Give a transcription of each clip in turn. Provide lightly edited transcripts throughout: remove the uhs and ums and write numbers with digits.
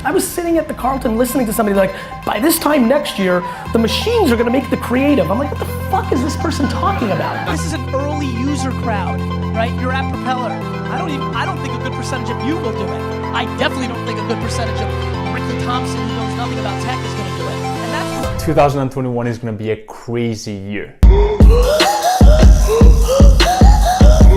I was sitting at the Carlton listening to somebody like, by this time next year, the machines are gonna make the creative. I'm like, what the fuck is this person talking about? This is an early user crowd, right? You're at Propeller. I don't think a good percentage of you will do it. I definitely don't think a good percentage of Ricky Thompson, who knows nothing about tech, is gonna do it. And that's 2021 is gonna be a crazy year.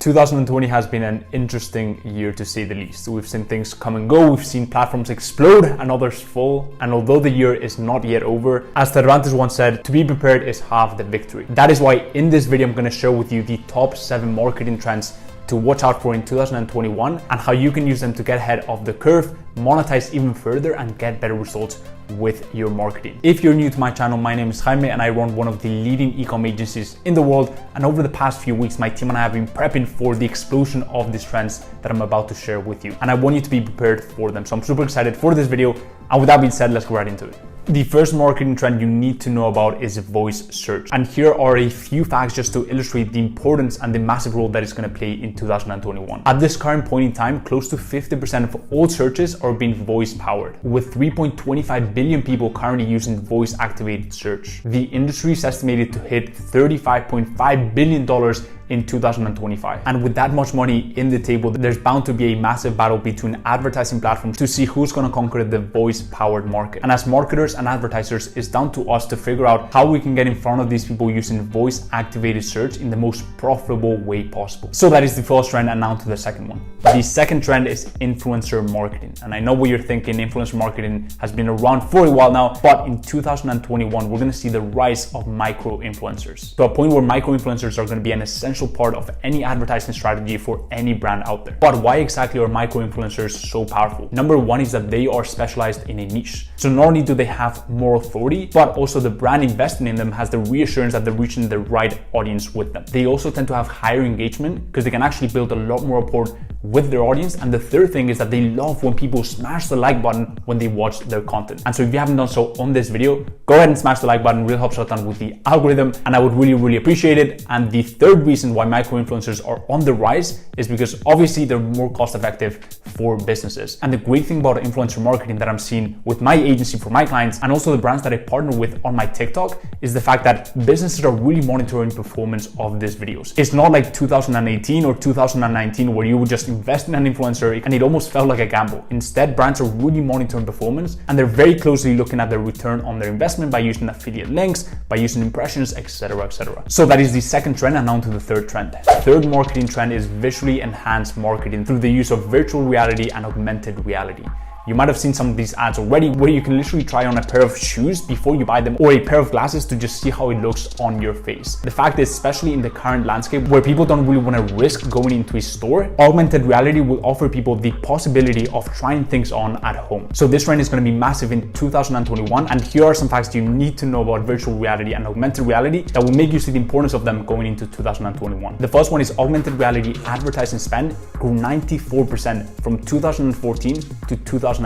2020 has been an interesting year to say the least. We've seen things come and go, we've seen platforms explode and others fall, and although the year is not yet over, as Cervantes once said, to be prepared is half the victory. That is why in this video I'm going to share with you the top 7 marketing trends to watch out for in 2021 and how you can use them to get ahead of the curve, monetize even further, and get better results with your marketing. If you're new to my channel, my name is Jaime and I run one of the leading e-com agencies in the world, and over the past few weeks my team and I have been prepping for the explosion of these trends that I'm about to share with you, and I want you to be prepared for them. So I'm super excited for this video, and with that being said, let's go right into it. The first marketing trend you need to know about is voice search. And here are a few facts just to illustrate the importance and the massive role that it's going to play in 2021. At this current point in time, close to 50% of all searches are being voice powered, with 3.25 billion people currently using voice activated search. The industry is estimated to hit $35.5 billion in 2025. And with that much money in the table, there's bound to be a massive battle between advertising platforms to see who's gonna conquer the voice-powered market. And as marketers and advertisers, it's down to us to figure out how we can get in front of these people using voice-activated search in the most profitable way possible. So that is the first trend, and now to the second one. The second trend is influencer marketing. And I know what you're thinking, influencer marketing has been around for a while now, but in 2021, we're gonna see the rise of micro-influencers, to a point where micro-influencers are gonna be an essential part of any advertising strategy for any brand out there. But why exactly are micro-influencers so powerful? Number one is that they are specialized in a niche. So not only do they have more authority, but also the brand investing in them has the reassurance that they're reaching the right audience with them. They also tend to have higher engagement because they can actually build a lot more rapport with their audience. And the third thing is that they love when people smash the like button when they watch their content. And so if you haven't done so on this video, go ahead and smash the like button. It really helps out with the algorithm, and I would really appreciate it. And the third reason why micro-influencers are on the rise is because obviously they're more cost effective for businesses. And the great thing about influencer marketing that I'm seeing with my agency for my clients, and also the brands that I partner with on my TikTok, is the fact that businesses are really monitoring performance of these videos. It's not like 2018 or 2019 where you would just invest in an influencer and it almost felt like a gamble. Instead, brands are really monitoring performance, and they're very closely looking at their return on their investment by using affiliate links, by using impressions, etc. So that is the second trend, and now to the third trend. Third marketing trend is visually enhanced marketing through the use of virtual reality and augmented reality. You might have seen some of these ads already where you can literally try on a pair of shoes before you buy them, or a pair of glasses to just see how it looks on your face. The fact is, especially in the current landscape where people don't really want to risk going into a store, augmented reality will offer people the possibility of trying things on at home. So this trend is going to be massive in 2021, and here are some facts you need to know about virtual reality and augmented reality that will make you see the importance of them going into 2021. The first one is augmented reality advertising spend grew 94% from 2014 to 2017.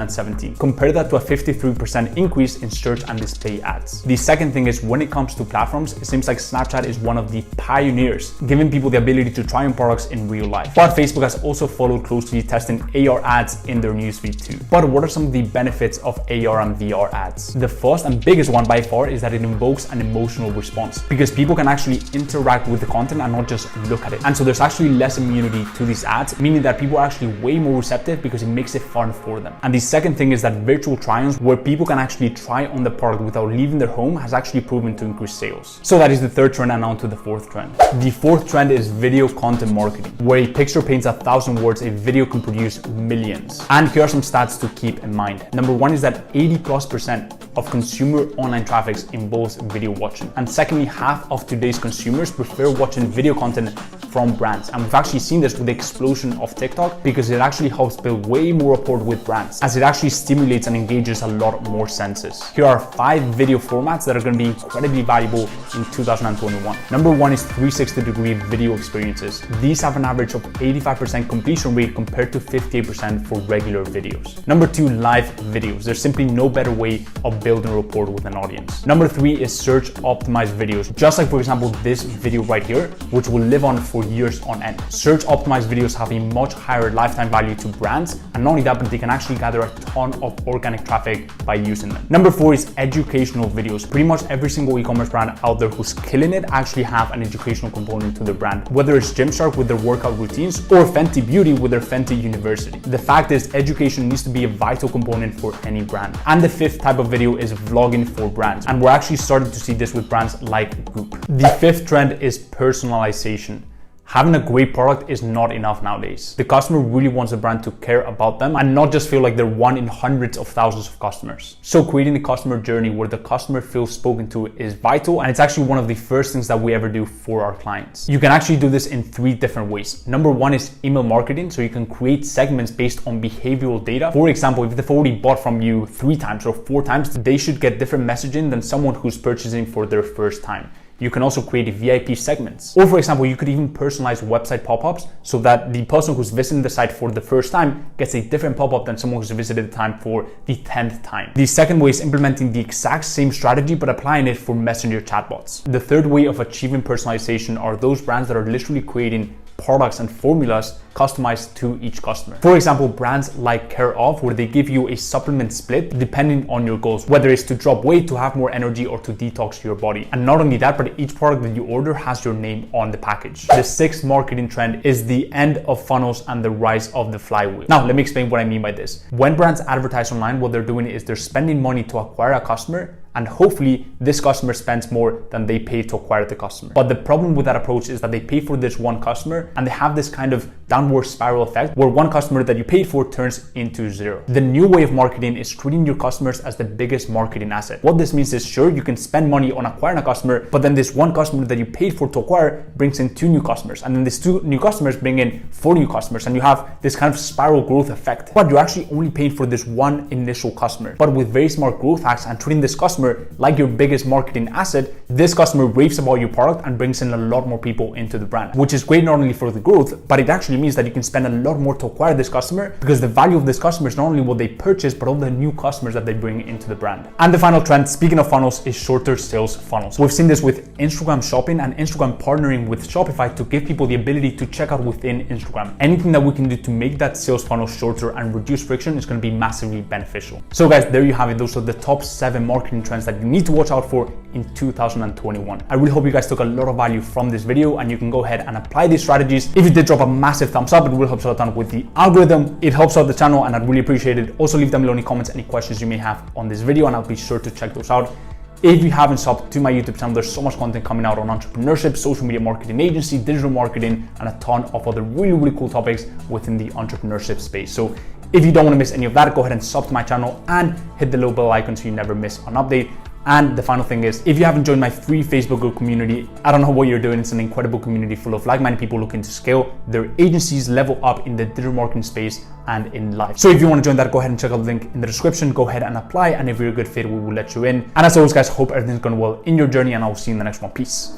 Compare that to a 53% increase in search and display ads. The second thing is, when it comes to platforms, it seems like Snapchat is one of the pioneers, giving people the ability to try on products in real life. But Facebook has also followed closely, testing AR ads in their newsfeed too. But what are some of the benefits of AR and VR ads? The first and biggest one by far is that it invokes an emotional response, because people can actually interact with the content and not just look at it. And so there's actually less immunity to these ads, meaning that people are actually way more receptive because it makes it fun for them. And the second thing is that virtual try-ons, where people can actually try on the product without leaving their home, has actually proven to increase sales. So that is the third trend, and now to the fourth trend. The fourth trend is video content marketing, where a picture paints 1,000 words, a video can produce millions. And here are some stats to keep in mind. Number one is that 80+% of consumer online traffic involves video watching. And secondly, half of today's consumers prefer watching video content from brands. And we've actually seen this with the explosion of TikTok, because it actually helps build way more rapport with brands, as it actually stimulates and engages a lot more senses. Here are 5 video formats that are going to be incredibly valuable in 2021. Number one is 360-degree video experiences. These have an average of 85% completion rate compared to 58% for regular videos. Number two, live videos. There's simply no better way of building rapport with an audience. Number three is search optimized videos. Just like, for example, this video right here, which will live on for years on end. Search optimized videos have a much higher lifetime value to brands, and not only that, but they can actually gather gather a ton of organic traffic by using them. Number 4 is educational videos. Pretty much every single e-commerce brand out there who's killing it actually have an educational component to their brand, whether it's Gymshark with their workout routines or Fenty Beauty with their Fenty University. The fact is, education needs to be a vital component for any brand. And the 5th type of video is vlogging for brands, and we're actually starting to see this with brands like Goop. The 5th trend is personalization. Having a great product is not enough nowadays. The customer really wants a brand to care about them and not just feel like they're one in hundreds of thousands of customers. So creating a customer journey where the customer feels spoken to is vital, and it's actually one of the first things that we ever do for our clients. You can actually do this in 3 different ways. Number 1 is email marketing, so you can create segments based on behavioral data. For example, if they've already bought from you 3 times or 4 times, they should get different messaging than someone who's purchasing for their first time. You can also create VIP segments. Or for example, you could even personalize website pop-ups so that the person who's visiting the site for the first time gets a different pop-up than someone who's visited the time for the 10th time. The second way is implementing the exact same strategy but applying it for messenger chatbots. The third way of achieving personalization are those brands that are literally creating products and formulas customized to each customer. For example, brands like Care Of, where they give you a supplement split depending on your goals, whether it's to drop weight, to have more energy, or to detox your body. And not only that, but each product that you order has your name on the package. The 6th marketing trend is the end of funnels and the rise of the flywheel. Now, let me explain what I mean by this. When brands advertise online, what they're doing is they're spending money to acquire a customer, and hopefully this customer spends more than they pay to acquire the customer. But the problem with that approach is that they pay for this one customer and they have this kind of downward spiral effect where one customer that you paid for turns into 0. The new way of marketing is treating your customers as the biggest marketing asset. What this means is, sure, you can spend money on acquiring a customer, but then this one customer that you paid for to acquire brings in 2 new customers, and then these 2 new customers bring in 4 new customers, and you have this kind of spiral growth effect. But you're actually only paying for this one initial customer. But with very smart growth hacks and treating this customer like your biggest marketing asset, this customer raves about your product and brings in a lot more people into the brand, which is great not only for the growth, but it actually means that you can spend a lot more to acquire this customer, because the value of this customer is not only what they purchase, but all the new customers that they bring into the brand. And the final trend, speaking of funnels, is shorter sales funnels. We've seen this with Instagram shopping and Instagram partnering with Shopify to give people the ability to check out within Instagram. Anything that we can do to make that sales funnel shorter and reduce friction is going to be massively beneficial. So guys, there you have it. Those are the top 7 marketing trends that you need to watch out for in 2021. I really hope you guys took a lot of value from this video and you can go ahead and apply these strategies. If you did, drop a massive thumbs up. It will help us out a ton with the algorithm. It helps out the channel and I'd really appreciate it. Also leave them below in the comments any questions you may have on this video and I'll be sure to check those out. If you haven't subbed to my YouTube channel, there's so much content coming out on entrepreneurship, social media marketing agency, digital marketing, and a ton of other really cool topics within the entrepreneurship space. So if you don't want to miss any of that, go ahead and sub to my channel and hit the little bell icon so you never miss an update. And the final thing is, if you haven't joined my free Facebook group community, I don't know what you're doing. It's an incredible community full of like-minded people looking to scale their agencies, level up in the digital marketing space and in life. So if you want to join that, go ahead and check out the link in the description. Go ahead and apply. And if you're a good fit, we will let you in. And as always, guys, hope everything's going well in your journey and I will see you in the next one. Peace.